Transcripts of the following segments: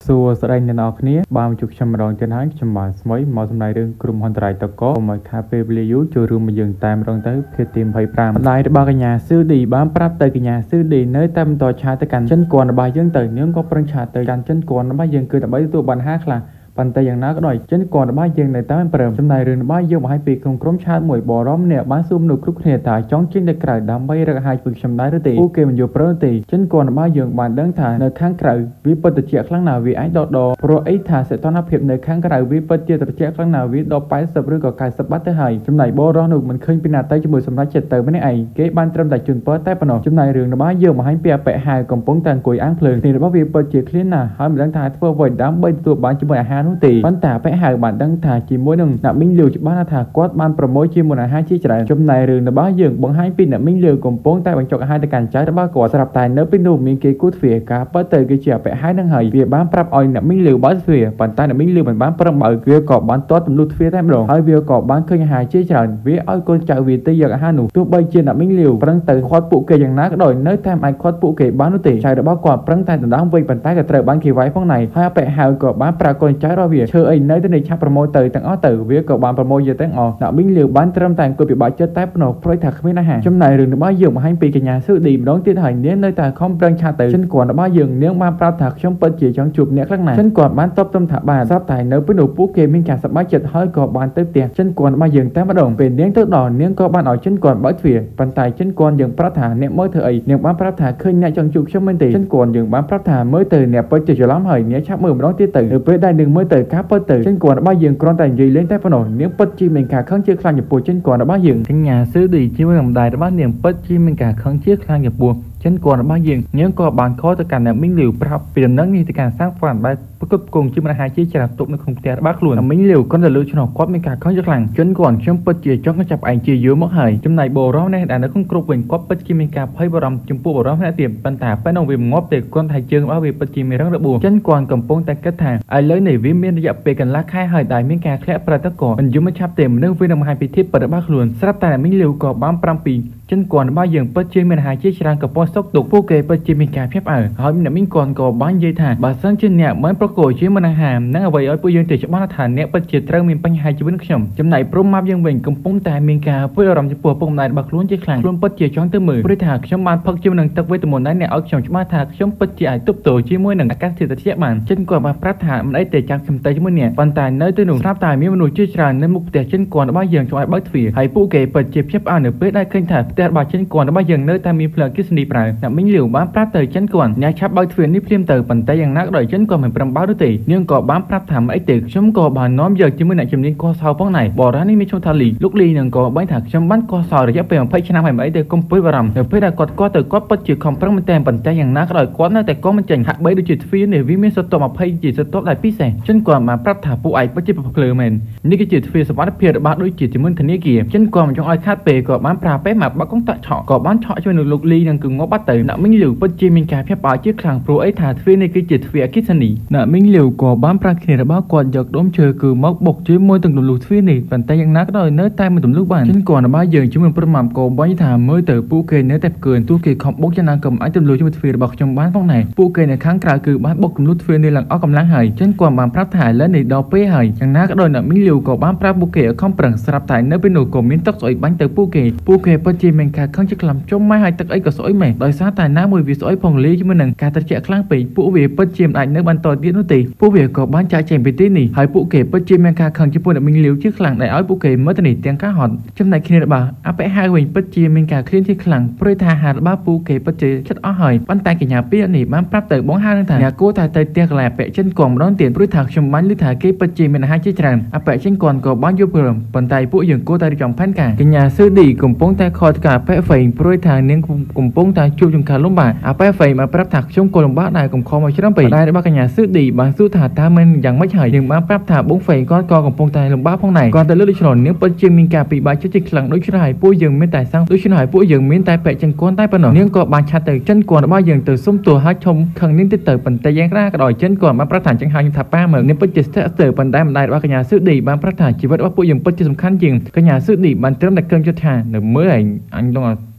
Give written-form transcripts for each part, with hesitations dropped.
សួស្តីអ្នកនរគ្នាបានជួបខ្ញុំម្ដងទៀតហើយខ្ញុំបាទស្មីមកសម្ដែងរឿងក្រុមហ៊ុនតរៃតកមកថាពេលវេលាយូរចូលរួមមកយើងតែម្ដងទៅភាគទី25ម្ដាយរបស់កញ្ញាស៊ឺឌីបានប្រាប់ទៅកញ្ញាស៊ឺឌីនៅតែបន្តឆាទៅកាន់ចិនគួនរបស់យើងទៅនាងក៏ប្រឹងឆាទៅកាន់ចិនគួនរបស់យើងគឺដើម្បីទទួលបានហាខ្លះប៉ុន្តែយ៉ាងណាក៏ដោយចិនគួនរបស់យើងនៅតែមិនព្រមចំណាយរឿងរបស់យើងមកឲ្យពីក្រុមឆាតមួយបរមអ្នកបានស៊ូមនៅគ្រប់គ្នាថាចង់ចេញទៅក្រៅដើម្បីរកហាយពីខ្ញុំដែរឬទេពួកគេមិនយល់ព្រមទេចិនគួនរបស់យើងបានដឹងថានៅខាងក្រៅវាពិតត្រជាក់ខ្លាំងណាស់វាអាចដកដព្រោះអីថាសីតុណ្ហភាពនៅខាងក្រៅវាពិតជាត្រជាក់ខ្លាំងណាស់វាដល់80ឬក៏90បាត់ទៅហើយចំណែកបរនោះមិនឃើញពីណាទៅជាមួយសម្រាប់ចិត្តទៅម្នាក់ឯងគេបានត្រឹមតែជូនពរតែប៉ុណ្ណោះចំណែករឿងរបស់យើងមកឲ្យពីអបិហៅកំពុងតែអង្គុយអាំងភ្លើងនេះរបស់វាពិតជាឃ្លានណាស់ហើយមិនដឹងថាធ្វើអ្វីដើម្បីទទួលបានជាមួយអាហារនោះទេប៉ុន្តែហៅបានដឹងថាជាមួយនឹងអ្នកមីងលាវច្បាស់ថាគាត់បានប្រមូលជាមួយអាហារជាច្រើនចំណែករឿងរបស់យើងបង្ហាញពីអ្នកមីងលាវកំពុងតែបញ្ចុកអាហារទៅកាន់ចៅរបស់គាត់ស្រាប់តែនៅពេលនោះមានគេគូទ្វារការពិតទៅគឺជាអបិហៅនឹងហើយវាបានប្រាប់ឲ្យអ្នកមីងលាវបើកទ្វារប៉ុន្តែអ្នកមីងលាវមិនបានប្រឹងបើកវាក៏បានទាត់ទម្លុះទ្វារតែម្ដងហើយវាក៏បានឃើញអាហារជាច្រើនវាឲ្យកូនចៅវាទៅយកអាហារនោះទោះបីជាអ្នកមីងលាវប្រឹងទៅខាត់ពួកគេយ៉ាងណាក៏ដោយនៅតែមិនអាចខាត់ពួកគេបាននោះទេចៅរបស់គាត់ប្រឹងតែដណ្ដើមវិញប៉ុន្តែក៏ត្រូវបានគេវាយផងដែរហើយអបិហៅក៏បានប្រាប់កូនចៅរបស់វាឈើអីនៅទៅឆាប់ប្រមូលទៅទាំងអស់ទៅវាក៏បានប្រមូលយកទាំងអស់អ្នកមីងលាវបានត្រឹមតែអង្គុយពិបាកចិត្តតែប៉ុណ្ណោះព្រោះថាគ្មានអាហារចំណែករឿងរបស់យើងបង្ហាញពីកញ្ញាស៊ឺឌីម្ដងទៀតហើយនាងនៅតែខំប្រឹងឆាទៅចិនគួនរបស់យើងនាងបានប្រាប់ថាខ្ញុំពិតជាចង់ជួបអ្នកខ្លាំងណាស់ចិនគួនបានតបទំថាបានស្រាប់តែនៅពេលនោះពួកគេមានការសប្បាយចិត្តហើយក៏បានទៅផ្ទះចិនគួនរបស់យើងតែម្ដងពេលនាងទៅដល់នាងក៏បានឲ្យចិនគួនបើកទ្វារប៉ុន្តែចិនគួនយើងប្រាប់ថាអ្នកមើលធ្វើអីនាងបានប្រាប់ថាឃើញអ្នកចង់ជួបខ្ញុំមែនទេចិនគួនយើងបានប្រាប់ថាមើលទៅអ្នកពិតជាច្រឡំហើយនាងឆាប់មើលម្ដងទៀតទៅនៅពេលដែលនាងមើលទៅការពិតទៅចិនគួនរបស់យើងគ្រាន់តែនិយាយលេងតែប៉ុណ្ណោះនាងពិតជាមានការខឹងជាខ្លាំងចំពោះចិនគួនរបស់យើងកញ្ញាស៊ឺឌីជាមួយនឹងម្ដាយរបស់នាងពិតជាមានការខឹងជាខ្លាំងចំពោះចិនគួនរបស់យើងនាងក៏បានខកទៅកាន់អ្នកមីងលាវប្រាប់ពីដំណឹងនេះទៅកាន់សាងហ្វានបែបប្រកបគង់ជាមួយអាហារជាច្រើនទុកនៅក្នុងផ្ទះរបស់ខ្លួនអ្នកមីងលាវក៏ទៅលើឆ្នោតគាត់មានការខឹងជាខ្លាំងចិនគួនខ្ញុំពិតជាចង់ចាប់ឯងជាយូរមកហើយចំណែកបរមនេះដែលនៅក្នុងគ្រប់វិញគាត់ពិតជាមានការភ័យបារម្ភចំពោះបរមនេះទៀតប៉ុន្តែពេលនោះវាងាប់ទេគាត់ថាជើងរបស់វាពិតជាមានរឹងរបួសចិនគួនកំពុងតែគិតថាឥឡូវនេះវាមានរយៈពេលកន្លះខែហើយដែលមានការធ្លាក់ប្រតិក៏មិនយំមិនឆាប់ទេមនុស្សវានឹងមហាពិធីពិតរបស់ខ្លួនស្រាប់តែអ្នកមីងលាវក៏បាន7ចិនគួនរបស់យើងពិតជាមានអាហារជាច្រើនកំពុងសុខទុក្ខពួកគេពិតជាមានការភ្ញាក់ផ្អើលហើយអ្នកមីងគួនក៏បាននិយាយថាបើសិនជាអ្នកមិនប្រកួតជាមួយអាហារនឹងអ្វីឲ្យពួកយើងទៅច្បាស់ថាអ្នកពិតជាត្រូវមានបញ្ហាជីវិតខ្ញុំចំណែកព្រមម៉ាប់យើងវិញកំពុងតែមានការព្រួយបារម្ភចំពោះពុកម្ដាយរបស់ខ្លួនជាខ្លាំងខ្លួនពិតជាចង់ទៅមើលព្រោះថាខ្ញុំបានផឹកជាមួយនឹងទឹកវេទមន្តដែរអ្នកឲ្យខ្ញុំច្បាស់ថាខ្ញុំពិតជាអាចទប់ទល់ជាមួយនឹងអាកាសធាតុត្រជាក់បានចិនគួនបានប្រាប់ថាមិនអីទេចាំខ្ញុំទៅជាមួយអ្នកប៉ុន្តែនៅទីនោះស្រាប់តែមានមនុស្សជាច្រើននៅមុខផ្ទះចិនគួនរបស់យើងជួយឲ្យបើកទ្វារហើយពួកគេពិតជាភ្ញាក់ផ្អើលនៅពេលដែលឃើញថាផ្ទះរបស់ចិនគួនរបស់យើងនៅតែមានភ្លើងអគ្គិសនីប្រើអ្នកមីងលាវបានប្រាប់ទៅចិនគួនអ្នកឆាប់បើកទ្វារនេះភ្លាមទៅប៉ុន្តែយ៉ាងណាក៏ដោយចិនគួនមិនព្រមបើកនោះទេនាងក៏បានប្រាប់ថាមិនអីទេខ្ញុំក៏បាននាំយកជាមួយអ្នកជំនាញកោះសោផងដែរបរិយានេះមានឈ្មោះថាលីលោកលីនឹងក៏បានថាខ្ញុំបានកោះសោរយៈពេល20ឆ្នាំហើយមិនអីទេកុំព្រួយបារម្ភនៅពេលដែលគាត់ទៅគាត់ពិតជាខំប្រឹងមែនតែប៉ុន្តែយ៉ាងណាក៏ដោយគាត់នៅតែក៏មិនចេញហាក់បីដូចជាទ្វារនេះវាមានសតប20ជាសតបដែលពិសេសចិនគួនបានប្រាប់ថាពួកឯងពិតជាប្រភ្លើមែននេះគឺជាទ្វារសុវត្ថិភាពរបស់ដូចជាជាមួយធនាគារចិនគួនមិនចង់ឲ្យខាត់ពេលក៏បានប្រើពេលមកបាក់កងតាក់ឆក់ក៏បានឆក់ជួយនឹងលោកលីនឹងគឺងាប់បាត់ទៅអ្នកមីងលាវពិតជាមានការភ្ញាក់ផ្អើលជាខ្លាំងព្រោះអីថាទ្វារនេះគឺជាទ្វារអគ្គិសនីអ្នកមីងលាវក៏បានប្រាគ្នារបស់គាត់យកដុំឈើគឺមកបុកជាមួយទាំងទម្លុះទ្វារនេះប៉ុន្តែយ៉ាងណាក៏ដោយនៅតែមិនទម្លុះបានចិនគួនរបស់យើងជាមួយប្រមាំក៏បាញ់ថាមើលទៅពួកគេនៅតែផ្កើនទូគេខំបុកយ៉ាងណាក៏មិនអាចទម្លុះជាមួយទ្វាររបស់ខ្ញុំបានផងដែរពួកគេនៅខាងក្រៅគឺបានបុកទម្លុះទ្វារនេះឡើងអស់កម្លាំងហើយចិនគួនបានប្រាប់ថាឥឡូវនេះដល់ពេលហើយយ៉ាងណាក៏ដោយអ្នកមីងលាវក៏បានប្រាប់ពួកគេឲ្យខំប្រឹងស្រាប់តែនៅពេលនោះក៏មានទឹកស្អុយបាញ់ទៅពួកគេពិតជាមានការខឹងជាខ្លាំងចុំម៉ែឲ្យទឹកអីក៏ស្អុយមែនដោយសារតែណាមួយវាស្អុយផងលាយជាមួយនឹងការត្រជាក់ខ្លាំងពេកពួកវាពិតជាមិនអាចនៅបន្តទៀតនោះទេពួកវាក៏បានចាក់ចេញពីទីនេះហើយពួកគេពិតជាមានការខឹងចំពោះអ្នកមីងលាវជាខ្លាំងដែលឲ្យពួកគេមើលទៅនេះទាំងការហត់ចំណែកគ្នារបស់អបិហៅវិញពិតជាមានការឃ្លានជាខ្លាំងព្រោះថាហារបស់ពួកគេពិតជាចិត្តអស់ហើយប៉ុន្តែកញ្ញាពីនេះបានប្រាប់ទៅបងហៅនឹងថាអ្នកគួរតែទៅផ្ទះកន្លែងអបិចិនគួនម្ដងទៀតព្រោះថាខ្ញុំបានឮថាគេពិតជាមានអាហារជាច្រើនអបិចិនគួនក៏បានយល់ព្រមប៉ុន្តែពួកយើងគួរតែរៀបចំផែនការកញ្ញាស៊ឺឌីកំពុងតែខកការអបិវែងព្រោះថានាងកំពុងតែជួបចំការលំបាកអបិវែងមកប្រាប់ថាខ្ញុំក៏លំបាកដែរកុំខំមកច្រើនពេកដែររបស់កញ្ញាស៊ឺឌីបានសួរថាតើមិនយ៉ាងម៉េចហើយនាងបានប្រាប់ថាបងវែងគាត់ក៏កំពុងតែលំបាកផងដែរគាត់ទៅលើដូចច្រើននាងពិតជាមានការពិបាកចិត្តជាខ្លាំងដូចឆ្លើយពួកយើងមានតែសាំងដូចឆ្លើយពួកយើងមានតែពាក់ចិនគួនតែប៉ុណ្ណោះនាងក៏បានឆាត់ទៅចិនគួនរបស់យើងទៅសុំទោសឲ្យឈុំខឹងនាងទៅប៉ុន្តែយ៉ាងណាក៏ដោយចិនគួនបានប្រាប់ថាចឹងហើយថាប៉ាមើលនាងពិតជាស្ទើរប៉ុន្តែម្ដាយរបស់កញ្ញាស៊ឺឌីបានប្រាប់ថាជីវិតរបស់ពួកយើងពិតជាសំខាន់ជាងកញ្ញាស៊ឺឌីបានត្រឹមតែគឹងចិត្តថានៅមើលអញต้อง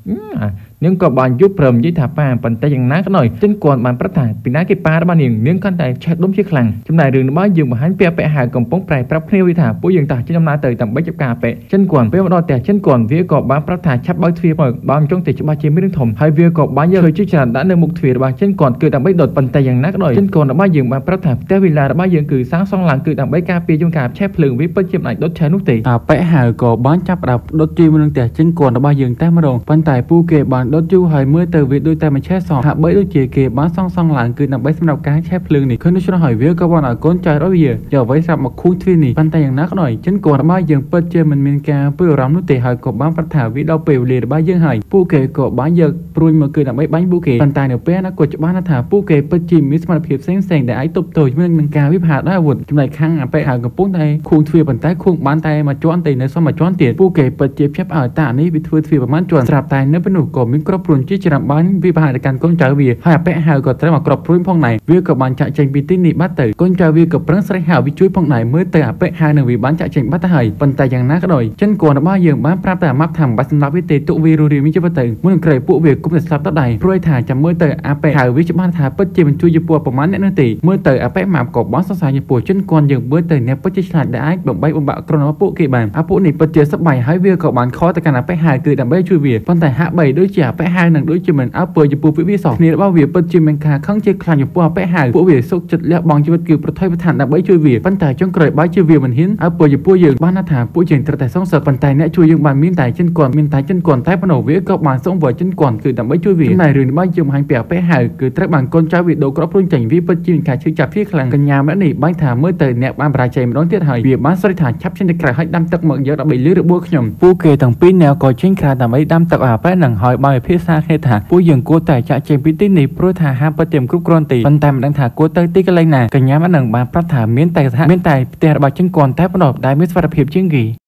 នាងក៏បានយល់ព្រមនិយាយថាប៉ាប៉ុន្តែយ៉ាងណាក៏ដោយចិនគាត់បានប្រាប់ថាពីណាគេប៉ារបស់នាងកាន់តែឆេះដុំជាខ្លាំងចំណែករឿងរបស់យើងបង្ហាញពីអពៈហៅកំពុងប្រែប្រាប់គ្នាថាពួកយើងតាចេញដំណើរទៅដើម្បីចាប់ការអពៈចិនគាត់ពេលមកដល់ផ្ទះចិនគាត់វាក៏បានប្រាប់ថាឆាប់បើកទ្វារមកបើមិនចង់ទៅច្បាស់ជាមានរឿងធំហើយវាក៏បានយកជួយច្រើនដាក់នៅមុខទ្វាររបស់ចិនគាត់គឺដើម្បីដុតប៉ុន្តែយ៉ាងណាក៏ដោយចិនគាត់របស់យើងបានប្រាប់ថាផ្ទះវិឡារបស់យើងគឺសាងសង់ឡើងគឺដើម្បីការពារយើងការឆេះភ្លើងវាពិតជាមិនអាចដុតឆេះនោះទេអពៈហៅក៏បានចាប់ផ្ដើមដុតជាមួយនឹងផ្ទះចិនគាត់របស់យើងតែម្ដងប៉ុន្តែពួកគេបានដុតយូរហើយមើលទៅវាដូចតែមិនឆេះសោះហាក់បីដូចជាគេបានសង់ឡើងគឺដើម្បីសម្រាប់ការឆេះភ្លើងនេះឃើញដូច្នោះហើយវាក៏បានឲ្យកូនចៅរបស់វាយកអ្វីស្រាប់មកខូចទ្វារនេះប៉ុន្តែយ៉ាងណាក៏ដោយចិនគាត់របស់យើងពិតជាមិនមានការព្រួយបារម្ភនោះទេហើយក៏បានប្រកាសថាវាដល់ពេលវេលារបស់យើងហើយពួកគេក៏បានយកព្រួយមកគឺដើម្បីបាញ់ពួកគេប៉ុន្តែនៅពេលណាគាត់ច្បាស់ថាពួកគេពិតជាមានសមត្ថភាពផ្សេងៗដែលអាចទប់ទល់ជាមួយនឹងការវិភាគដោយអាវុធចំណែកខាងអពៈហៅកំពុងតែខួងទ្វារប៉ុន្តែខួងបានតែមួយជាន់ទេនៅសល់មួយជាន់ទៀតពួកគេពិតជាភ្ញាក់ផ្អើលតានេះវាធ្វើទ្វារប្រមាណជាន់ស្រាប់តែនៅពេលនោះក៏មានគ្រាប់ព្រួយជាច្រើនបានវិភាគទៅកាន់កូនចៅវាហើយអពៈហៅក៏ត្រូវមកគ្រាប់ព្រួយផងដែរវាក៏បានចាក់ចេញពីទីនេះបាត់ទៅកូនចៅវាក៏ប្រឹងស្រែកហៅវាជួយផងដែរមើលទៅអពៈហៅនឹងវាបានចាក់ចេញបាត់ទៅហើយប៉ុន្តែយ៉ាងណាក៏ដោយចិនគាត់របស់យើងបានប្រាប់តែអាម៉ាប់ថាមិនបាច់សម្រាប់វាទេទុកវារស់រានមានជីវិតទៅមុននឹងក្រោយពួកវាគុំតែស្លាប់ទៅដែរព្រួយថាចាំមើលទៅអពៈហៅវាច្បាស់ថាពិតជាមិនជួយយពប្រមាណអ្នកនោះទេមើលទៅអពៈម៉ាប់ក៏បានសរសើរយពចិនគាត់យើងមើលទៅអ្នកពិតជាឆ្លាតដែលអាចបំបីបំបាក់ក្រុមរបស់ពួកគេបានអាពួកនេះពិតជាសប្បាយហើយវាក៏បានខកទៅកាន់អពៈហៅគឺដើម្បីជួយវាប៉ុន្តែហាក់បីដូចជាអពៈហៅនឹងដូចជាមិនអើពើចំពោះពួកវាសោះគ្នារបស់វាពិតជាមានការខឹងជាខ្លាំងចំពោះអពៈហៅពួកវាសុកចិត្តលះបង់ជីវិតគឺប្រថុយប្រឋានដើម្បីជួយវាប៉ុន្តែចុងក្រោយបើជាវាមិនហ៊ានអើពើចំពោះយើងបានថាពួកយើងត្រូវតែសងសឹកប៉ុន្តែអ្នកជួយយើងបានមានតែចិនគាត់មានតែចិនគាត់តែប៉ុណ្ណោះវាក៏បានសងវល់ចិនគាត់គឺដើម្បីជួយវាតែរឿងរបស់យើងបង្ហាញពីអពៈហៅគឺត្រូវបានកូនចៅវាដូរគ្រាប់ព្រួយចេញវាពិតជាមានការឈឺចាប់ជាខ្លាំងកញ្ញាម្នាក់នេះបាញ់ថាមើលទៅអ្នកបានបរាជ័យម្ដងទៀតហើយវាបានស្រែកថាឆាប់ចេញទៅក្រៅហើយដាំទឹកមកយកដើម្បីលឺរបួសខ្ញុំពួកគេទាំងពីរអ្នកក៏ចេញក្រៅដើម្បីដាំទឹកឲ្យអពៈនឹងហើយបានពិភាក្សាគ្នាថាពួកយើងគួរតែចាក់ចេញពីទីនេះព្រោះថាហាមពិតជាគ្រប់គ្រាន់ទេប៉ុន្តែមិនដឹងថាគួរទៅទីកន្លែងណាកញ្ញាម្នាក់នឹងបានប្រាប់ថាមានតែផ្ទះរបស់ចិនគាត់តែប៉ុណ្ណោះដែលមានសុវត្ថិភាពជាងគេ